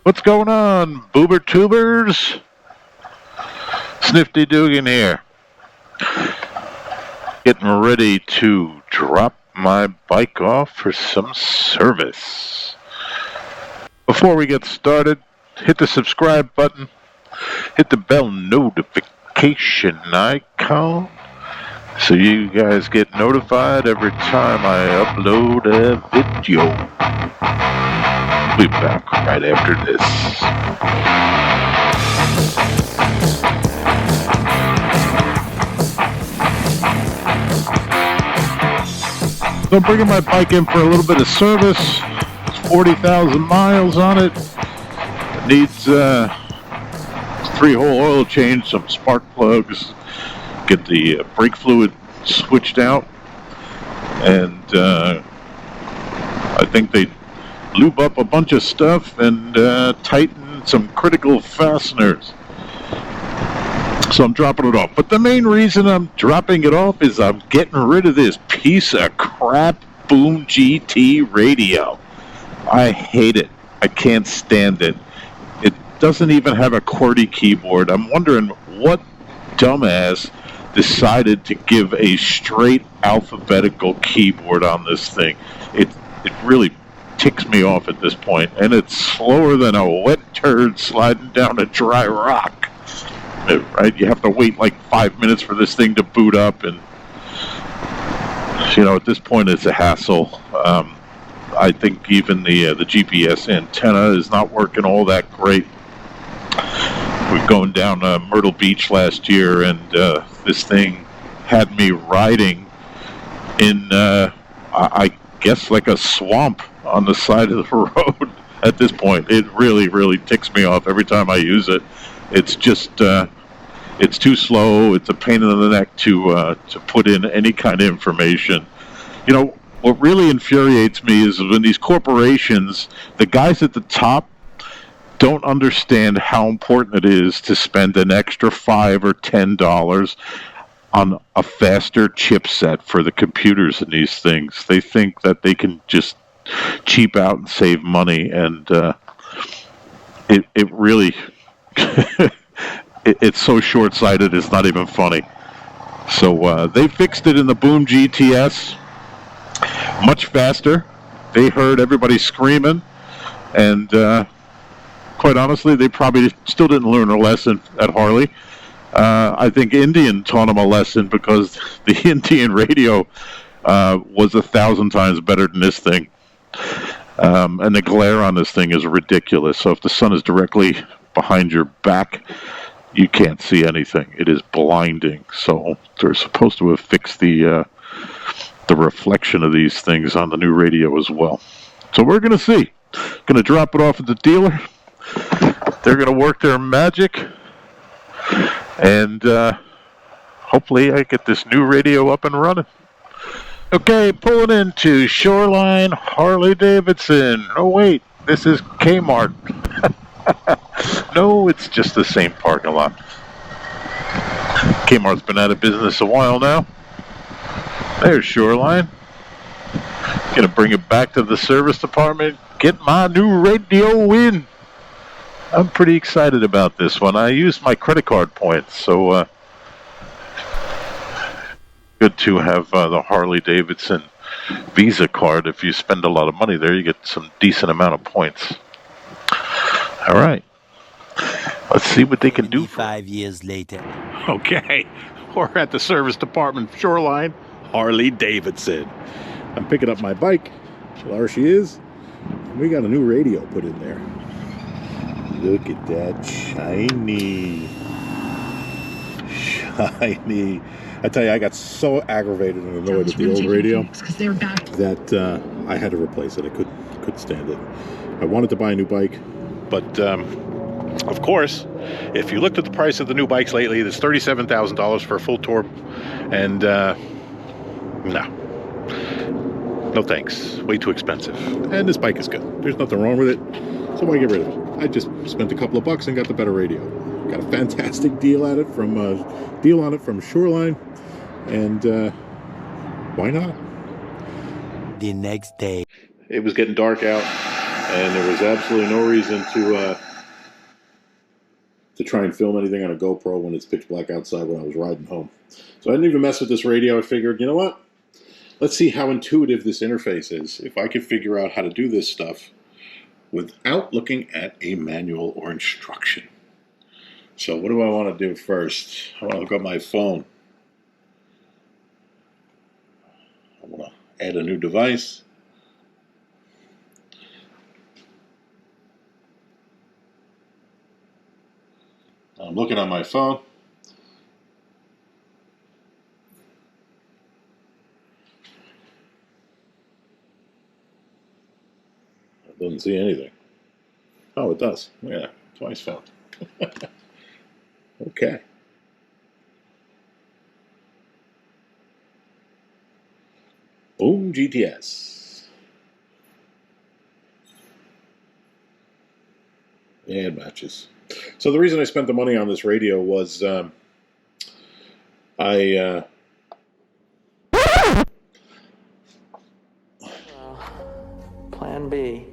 What's going on, boober tubers? Snifty Dugan here. Getting ready to drop my bike off for some service. Before we get started, hit the subscribe button, hit the bell notification icon so you guys get notified every time I upload a video. We'll be back right after this. So I'm bringing my bike in for a little bit of service. It's 40,000 miles on it. It needs 3-hole oil change, some spark plugs, get the brake fluid switched out, and I think they lube up a bunch of stuff and tighten some critical fasteners. So I'm dropping it off. But the main reason I'm dropping it off is I'm getting rid of this piece of crap Boom GT radio. I hate it. I can't stand it. It doesn't even have a QWERTY keyboard. I'm wondering what dumbass decided to give a straight alphabetical keyboard on this thing. It really ticks me off at this point, and it's slower than a wet turd sliding down a dry rock. Right? You have to wait like 5 minutes for this thing to boot up, and at this point it's a hassle. I think even the GPS antenna is not working all that great. We're going down Myrtle Beach last year, and this thing had me riding in, I guess, like a swamp on the side of the road. At this point, it really, really ticks me off every time I use it. It's just, it's too slow. It's a pain in the neck to put in any kind of information. What really infuriates me is when these corporations, the guys at the top, don't understand how important it is to spend an extra $5 or $10 on a faster chipset for the computers in these things. They think that they can just cheap out and save money, and it really it's so short-sighted it's not even funny. So they fixed it in the Boom GTS much faster. They heard everybody screaming, and quite honestly, they probably still didn't learn a lesson at Harley. I think Indian taught them a lesson, because the Indian radio was 1,000 times better than this thing. And the glare on this thing is ridiculous. So if the sun is directly behind your back, you can't see anything. It is blinding. So they're supposed to have fixed the reflection of these things on the new radio as well. So we're going to see. Going to drop it off at the dealer. They're going to work their magic. And hopefully I get this new radio up and running. Okay, pulling into Shoreline Harley Davidson. Oh, wait, this is Kmart. No, it's just the same parking lot. Kmart's been out of business a while now. There's Shoreline. Gonna bring it back to the service department, get my new radio in. I'm pretty excited about this one. I used my credit card points, so good to have the Harley Davidson Visa card. If you spend a lot of money there, you get some decent amount of points. All right. Let's see what they can do. 5 years later. Okay, we're at the service department, Shoreline Harley Davidson. I'm picking up my bike. There she is. We got a new radio put in there. Look at that, shiny. I tell you, I got so aggravated and annoyed with the old radio that I had to replace it. I couldn't stand it. I wanted to buy a new bike, but of course, if you looked at the price of the new bikes lately, there's $37,000 for a full tour, and no thanks. Way too expensive. And this bike is good. There's nothing wrong with it, so why get rid of it? I just spent a couple of bucks and got the better radio. Got a fantastic deal on it from Shoreline, and why not? The next day. It was getting dark out. and there was absolutely no reason to try and film anything on a GoPro when it's pitch black outside when I was riding home. So I didn't even mess with this radio. I figured, you know what? Let's see how intuitive this interface is. If I could figure out how to do this stuff without looking at a manual or instruction. So what do I want to do first? I want to look up my phone. I want to add a new device. I'm looking on my phone. It doesn't see anything. Oh, it does. Yeah, twice found. Okay. Boom GTS. Yeah, it matches. So the reason I spent the money on this radio was Plan B.